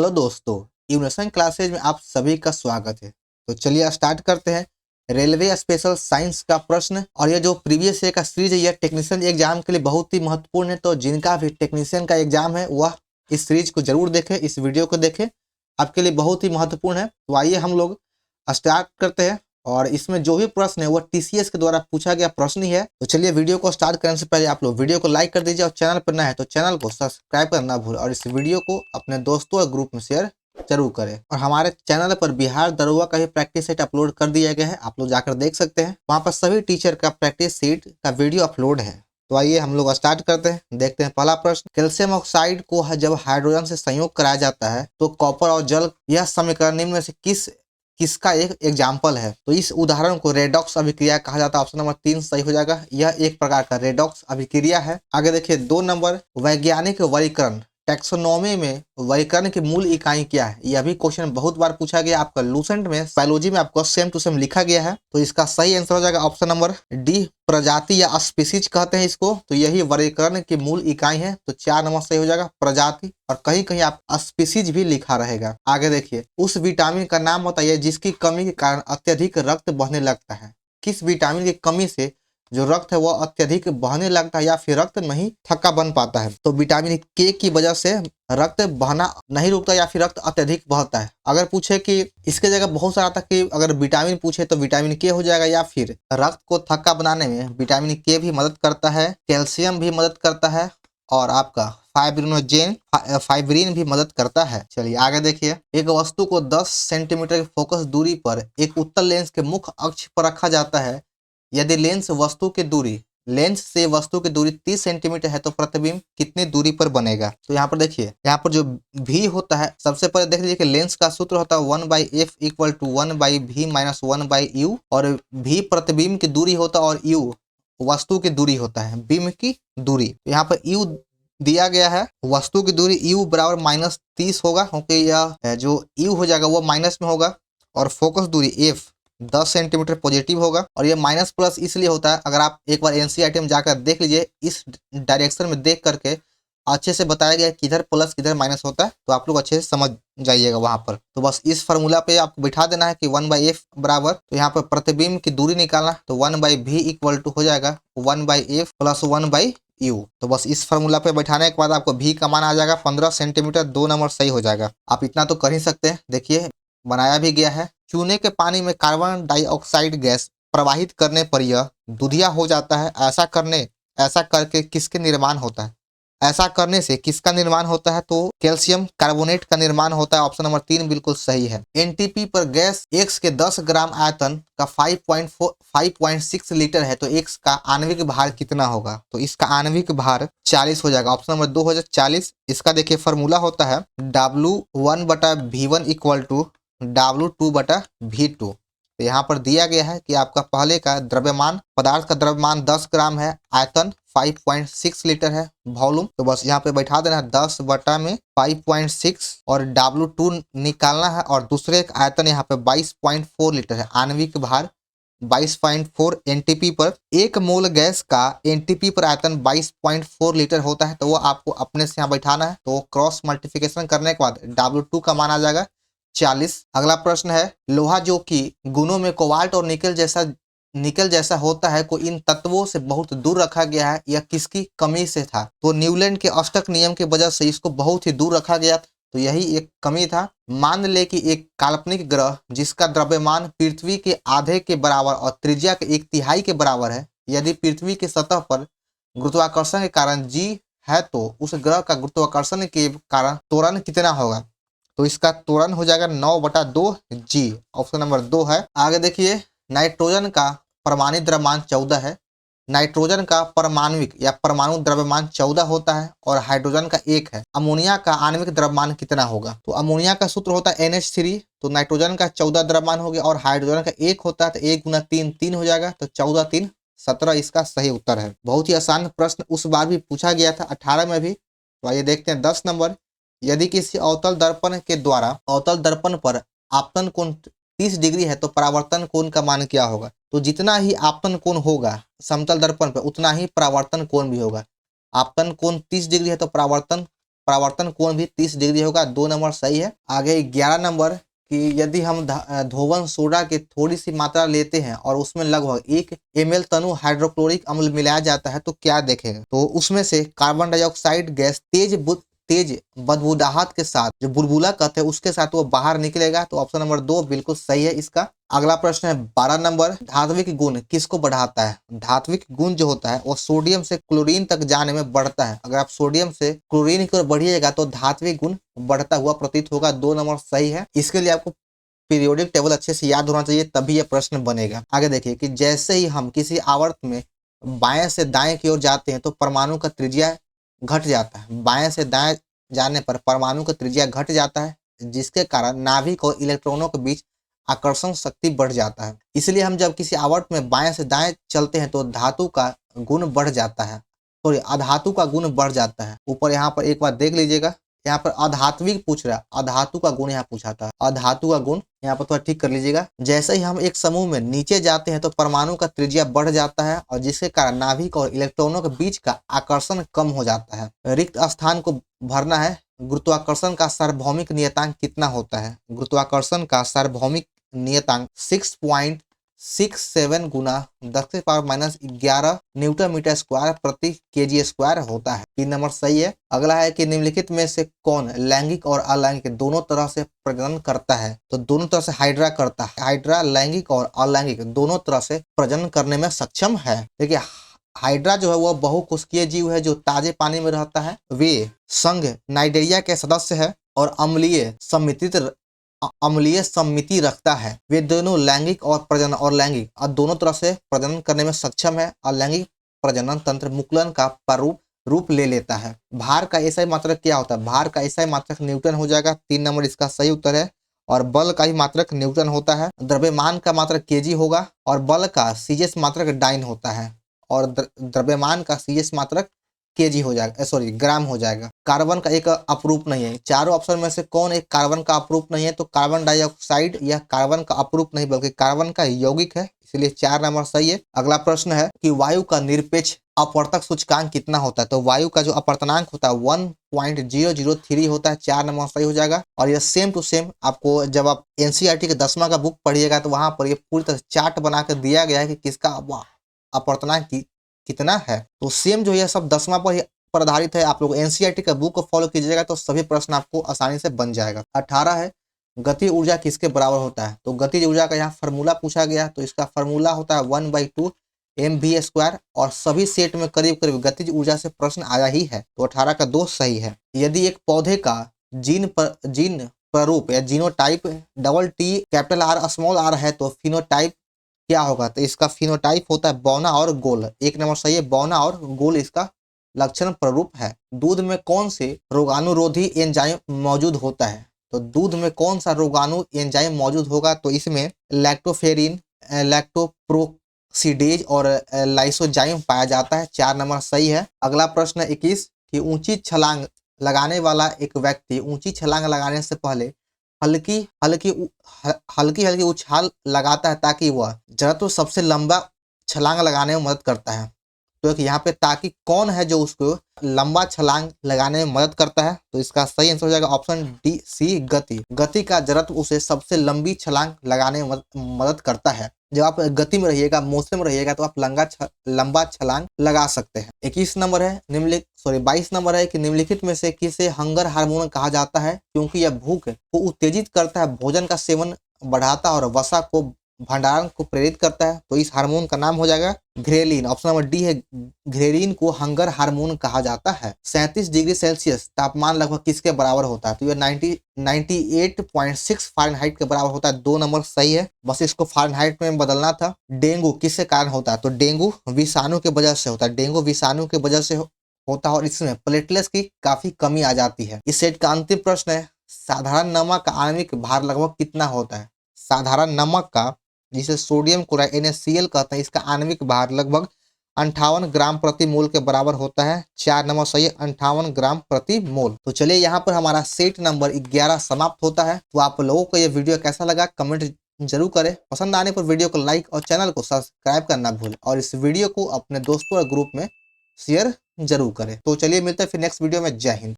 Hello दोस्तों, evolution classes में आप सभी का स्वागत है। तो चलिए स्टार्ट करते हैं। रेलवे स्पेशल साइंस का प्रश्न और ये जो प्रीवियस ईयर का सीरीज है, यह टेक्नीशियन एग्जाम के लिए बहुत ही महत्वपूर्ण है। तो जिनका भी टेक्नीशियन का एग्जाम है वह इस सीरीज को जरूर देखें, इस वीडियो को देखें, आपके लिए बहुत ही महत्वपूर्ण है। तो आइए हम लोग स्टार्ट करते हैं। और इसमें जो भी प्रश्न है वह टीसीएस के द्वारा पूछा गया प्रश्न ही है। तो चलिए वीडियो को स्टार्ट करने से पहले आप लोग वीडियो को लाइक कर दीजिए और चैनल पर नया है तो चैनल को सब्सक्राइब करना ना भूलें और इस वीडियो को अपने दोस्तों और ग्रुप में शेयर जरूर करें। और हमारे चैनल पर बिहार दरोगा का भी प्रैक्टिस सेट अपलोड कर दिया गया है, आप लोग जाकर देख सकते हैं। वहाँ पर सभी टीचर का प्रैक्टिस सेट का वीडियो अपलोड है। तो आइए हम लोग स्टार्ट करते हैं। देखते हैं पहला प्रश्न। कैल्शियम ऑक्साइड को जब हाइड्रोजन से संयोग कराया जाता है तो कॉपर और जल, यह समीकरण निम्न में से किसका एक एग्जाम्पल है? तो इस उदाहरण को रेडॉक्स अभिक्रिया कहा जाता है। ऑप्शन नंबर 3 सही हो जाएगा। यह एक प्रकार का रेडॉक्स अभिक्रिया है। आगे देखिए 2 नंबर, वैज्ञानिक वर्गीकरण टैक्सोनॉमी में वर्गीकरण की मूल इकाई क्या है? यह भी क्वेश्चन बहुत बार पूछा गया। आपका लूसेंट में बायोलॉजी में आपको सेम टू सेम लिखा गया है। तो इसका सही आंसर हो जाएगा ऑप्शन नंबर डी, प्रजाति या स्पीसीज कहते हैं इसको। तो यही वर्गीकरण की मूल इकाई है। तो 4 नंबर सही हो जाएगा प्रजाति, और कहीं कहीं आप स्पीसीज भी लिखा रहेगा। आगे देखिए, उस विटामिन का नाम बताइए जिसकी कमी के कारण अत्यधिक रक्त बहने लगता है। किस विटामिन की कमी से जो रक्त है वह अत्यधिक बहने लगता है या फिर रक्त नहीं थक्का बन पाता है? तो विटामिन के की वजह से रक्त बहना नहीं रुकता या फिर रक्त अत्यधिक बहता है। अगर पूछे कि इसके जगह बहुत सारा था कि अगर विटामिन पूछे तो विटामिन के हो जाएगा, या फिर रक्त को थक्का बनाने में विटामिन के भी मदद करता है, कैल्शियम भी मदद करता है, और आपका फाइब्रिन भी मदद करता है। चलिए आगे देखिए, एक वस्तु को 10 सेंटीमीटर की फोकस दूरी पर एक उत्तल लेंस के मुख्य अक्ष पर रखा जाता है। यदि लेंस से वस्तु की दूरी 30 सेंटीमीटर है तो प्रतिबिंब कितनी दूरी पर बनेगा? तो यहाँ पर देखिए, यहाँ पर जो भी होता है, सबसे पहले देख लीजिए कि लेंस का सूत्र होता है 1/f equal to 1/v minus 1/u, और v प्रतिबिंब की दूरी होता है और u वस्तु की दूरी होता है, बिंब की दूरी। तो यहाँ पर u दिया गया है, वस्तु की दूरी u बराबर -30 होगा, क्योंकि यह जो u हो जाएगा वो माइनस में होगा, और फोकस दूरी f 10 सेंटीमीटर पॉजिटिव होगा। और ये माइनस प्लस इसलिए होता है, अगर आप एक बार एनसीईआरटी में जाकर देख लीजिए, इस डायरेक्शन में देख करके अच्छे से बताया गया है किधर प्लस किधर माइनस होता है, तो आप लोग अच्छे से समझ जाइएगा वहां पर। तो बस इस फार्मूला पे आपको बिठा देना है कि 1/f बराबर, तो यहाँ पर प्रतिबिंब की दूरी निकालना, तो 1/v इक्वल टू हो जाएगा 1/f प्लस 1/u। तो बस इस फार्मूला पे बैठाने के बाद आपको v का मान आ जाएगा 15 सेंटीमीटर। 2 नंबर सही हो जाएगा। आप इतना तो कर ही सकते हैं। देखिए बनाया भी गया है। चूने के पानी में कार्बन डाइऑक्साइड गैस प्रवाहित करने पर यह दूधिया हो जाता है। ऐसा करके किसके निर्माण होता है? ऐसा करने से किसका निर्माण होता है? तो कैल्शियम कार्बोनेट का निर्माण होता है। ऑप्शन नंबर 3 बिल्कुल सही है। एनटीपी पर गैस x के 10 ग्राम आयतन का 5.6 लीटर है तो x का आणविक भार कितना होगा? तो इसका आणविक भार 40 हो जाएगा। ऑप्शन नंबर 2 हो जाएगा 40। इसका देखिए फॉर्मूला होता है W1/V1 इक्वल टू W2/V2। तो यहाँ पर दिया गया है कि आपका पहले का द्रव्यमान, पदार्थ का द्रव्यमान 10 ग्राम है, आयतन 5.6 लीटर है, वॉल्यूम तो बस यहाँ पे बैठा देना है 10 बटा में 5.6, और W2 निकालना है, और दूसरे का आयतन यहाँ पे 22.4 लीटर है, आणविक भार 22.4 एनटीपी पर। एक मोल गैस का एनटीपी पर आयतन 22.4 लीटर होता है, तो वो आपको अपने से यहाँ बैठाना है। तो क्रॉस मल्टीप्लिकेशन करने के बाद W2 का मान आ जाएगा 40। अगला प्रश्न है, लोहा जो कि गुणों में कोबाल्ट और निकल जैसा होता है को इन तत्वों से बहुत दूर रखा गया है, यह किसकी कमी से था? तो न्यूलैंड के अष्टक नियम की वजह से इसको बहुत ही दूर रखा गया, तो यही एक कमी था। मान ले कि एक काल्पनिक ग्रह जिसका द्रव्यमान पृथ्वी के आधे के बराबर और त्रिज्या के 1/3 के बराबर है, यदि पृथ्वी की सतह पर गुरुत्वाकर्षण के कारण जी है तो उस ग्रह का गुरुत्वाकर्षण के कारण त्वरण कितना होगा? तो इसका त्वरण हो जाएगा 9/2 जी। ऑप्शन नंबर 2 है। आगे देखिए, नाइट्रोजन का परमाणु द्रव्यमान 14 है। नाइट्रोजन का परमाणविक या परमाणु द्रव्यमान 14 होता है और हाइड्रोजन का 1 है। अमोनिया का आणविक द्रव्यमान कितना होगा? तो अमोनिया का सूत्र होता है NH3, तो नाइट्रोजन का 14 द्रव्यमान हो गया और हाइड्रोजन का 1 होता है, तो 1 गुना 3 3 हो जाएगा, तो 14 3 17 इसका सही उत्तर है। बहुत ही आसान प्रश्न उस बार भी पूछा गया था 18 में भी। तो आइए देखते हैं 10 नंबर, यदि किसी अवतल दर्पण के द्वारा अवतल दर्पण पर आपतन कोण 30 डिग्री है तो परावर्तन कोण का मान क्या होगा? तो जितना ही आपतन कोण होगा समतल दर्पण पर उतना ही परावर्तन कोण भी होगा। आपतन कोण 30 डिग्री है तो परावर्तन परावर्तन कोण भी 30 डिग्री होगा, 2 नंबर सही है। आगे 11 नंबर कि यदि हम धोवन सोडा की थोड़ी सी मात्रा लेते हैं और उसमें लगभग 1 ml तनु हाइड्रोक्लोरिक अम्ल मिलाया जाता है तो क्या देखेंगे? तो उसमें से कार्बन डाइऑक्साइड गैस तेज बदबूदाहट के साथ, जो बुलबुला कहते हैं उसके साथ वो बाहर निकलेगा। तो ऑप्शन नंबर 2 बिल्कुल सही है इसका। अगला प्रश्न है 12 नंबर, धात्विक गुण किसको बढ़ाता है? धात्विक गुण जो होता है वो सोडियम से क्लोरीन तक जाने में बढ़ता है। अगर आप सोडियम से क्लोरीन की ओर बढ़िएगा तो धात्विक गुण बढ़ता हुआ प्रतीत होगा। 2 नंबर सही है। इसके लिए आपको पीरियोडिक टेबल अच्छे से याद होना चाहिए, तभी यह प्रश्न बनेगा। आगे देखिए कि जैसे ही हम किसी आवर्त में बाएं से दाएं की ओर जाते हैं तो परमाणु का त्रिज्या घट जाता है। बाएं से दाएं जाने पर परमाणु का त्रिज्या घट जाता है, जिसके कारण नाभिक और इलेक्ट्रॉनों के बीच आकर्षण शक्ति बढ़ जाता है। इसलिए हम जब किसी आवर्त में बाएं से दाएं चलते हैं तो धातु का गुण बढ़ जाता है, सॉरी अधातु का गुण बढ़ जाता है। ऊपर यहाँ पर एक बार देख लीजिएगा, यहाँ पर अधात्विक पूछ रहा है, अधातु का गुण यहाँ पूछा था, अधातु का गुण यहाँ पर थोड़ा ठीक कर लीजिएगा। जैसे ही हम एक समूह में नीचे जाते हैं तो परमाणु का त्रिज्या बढ़ जाता है और जिसके कारण नाभिक और इलेक्ट्रॉनों के बीच का आकर्षण कम हो जाता है। रिक्त स्थान को भरना है। गुरुत्वाकर्षण का सार्वभौमिक नियतांक कितना होता है? गुरुत्वाकर्षण का सार्वभौमिक नियतांक 6.67 गुना 10⁻⁻11 न्यूटन मीटर स्क्वायर प्रति केजी स्क्वायर होता है। 3 नंबर सही है। अगला है कि निम्नलिखित में से कौन लैंगिक और अलैंगिक दोनों तरह से प्रजनन करता है? तो दोनों तरह से हाइड्रा करता है। हाइड्रा लैंगिक और अलैंगिक दोनों तरह से प्रजनन करने में सक्षम है। देखिए हाइड्रा जो है वह बहुकोशिकीय जीव है जो ताजे पानी में रहता है। वे संघ नाइडेरिया के सदस्य है और अम्लीय सम्मिति रखता है। वे दोनों लैंगिक और प्रजनन और लैंगिक और दोनों तरह से प्रजनन करने में सक्षम है। अलैंगिक प्रजनन तंत्र मुकुलन का रूप ले लेता है। भार का एसआई मात्रक क्या होता है? भार का एसआई मात्रक न्यूटन हो जाएगा। 3 नंबर इसका सही उत्तर है। और बल का ही मात्रक न्यूटन होता है। द्रव्यमान का मात्रक केजी होगा और बल का सीजीएस मात्रक डाइन होता है और द्रव्यमान का सीजीएस मात्रक केजी हो जाएगा, सॉरी ग्राम हो जाएगा। कार्बन का एक अपरूप नहीं है। चारों ऑप्शन में से कौन एक कार्बन का अपरूप नहीं है? तो कार्बन डाइऑक्साइड यह कार्बन का अपरूप नहीं बल्कि कार्बन का यौगिक है, इसलिए 4 नंबर सही है। अगला प्रश्न है कि वायु का निरपेक्ष अपवर्तक सूचकांक कितना होता है? तो वायु का जो अपवर्तनांक होता है 1.003 होता है। 4 नंबर सही हो जाएगा। और यह सेम टू सेम आपको जब आप एनसीईआरटी के 10वां का बुक पढ़िएगा तो वहां पर ये पूरी तरह चार्ट बना कर दिया गया है कि किसका अपवर्तनांक कितना है। तो सेम जो है सब 10वां पर आधारित है। आप लोग एनसीईआरटी का बुक को फॉलो कीजिएगा तो सभी प्रश्न आपको आसानी से बन जाएगा। 18 है गति ऊर्जा किसके बराबर होता है? तो गति ऊर्जा का यहाँ फार्मूला पूछा गया, तो इसका फार्मूला होता है 1/2 mv² और सभी सेट में करीब करीब गतिज ऊर्जा से प्रश्न आया ही है। तो 18 का 2 सही है। यदि एक पौधे का जीन प्रारूप या जीनोटाइप TR है तो फिनोटाइप क्या होगा? तो इसका फिनोटाइप होता है बौना और गोल। 1 नंबर सही है। बौना और गोल इसका लक्षण प्रारूप है। दूध में कौन से रोगाणुरोधी एंजाइम मौजूद होता है? तो दूध में कौन सा रोगाणु एंजाइम मौजूद होगा? तो इसमें लैक्टोफेरिन, लैक्टोप्रोक्सीडेज और लाइसोजाइम पाया जाता है। 4 नंबर सही है। अगला प्रश्न 21 कि ऊंची छलांग लगाने वाला एक व्यक्ति ऊंची छलांग लगाने से पहले हल्की हल्की उछाल लगाता है ताकि वह जड़त्व सबसे लंबा छलांग लगाने में मदद करता है। तो यहाँ पे ताकि कौन है जो उसको लंबा छलांग लगाने में मदद करता है? तो इसका सही आंसर हो जाएगा ऑप्शन डी सी गति। गति का जड़त्व उसे सबसे लंबी छलांग लगाने में मदद करता है। जब आप गति में रहिएगा, मोशन में रहिएगा तो आप लंबा छलांग लगा सकते हैं। 22 नंबर है 22 नंबर है कि निम्नलिखित में से किसे हंगर हार्मोन कहा जाता है? क्योंकि यह भूख को उत्तेजित करता है, भोजन का सेवन बढ़ाता है और वसा को भंडारण को प्रेरित करता है। तो इस हार्मोन का नाम हो जाएगा घ्रेलिन। ऑप्शन नंबर डी है, घ्रेलिन को हंगर हार्मोन कहा जाता है। 37 डिग्री सेल्सियस तापमान लगभग किसके बराबर होता है? तो यह 98.6 फ़ारेनहाइट के बराबर होता है। 2 नंबर सही है, बस इसको फ़ारेनहाइट में बदलना था। डेंगू किसके कारण होता है? तो डेंगू विषाणु के वजह से होता है। डेंगू विषाणु के वजह से होता है और इसमें प्लेटलेट्स की काफी कमी आ जाती है। इस सेट का अंतिम प्रश्न है, साधारण नमक का आणविक भार लगभग कितना होता है? साधारण नमक का, जिसे सोडियम क्लोराइड NaCl कहते हैं, इसका आणविक भार लगभग 58 ग्राम प्रति मोल के बराबर होता है। 4 नंबर सही है, 58 ग्राम प्रति मोल। तो चलिए यहाँ पर हमारा सेट नंबर 11 समाप्त होता है। तो आप लोगों को ये वीडियो कैसा लगा कमेंट जरूर करें। पसंद आने पर वीडियो को लाइक और चैनल को सब्सक्राइब करना भूलें और इस वीडियो को अपने दोस्तों और ग्रुप में शेयर जरूर करें। तो चलिए मिलते हैं फिर नेक्स्ट वीडियो में। जय हिंद।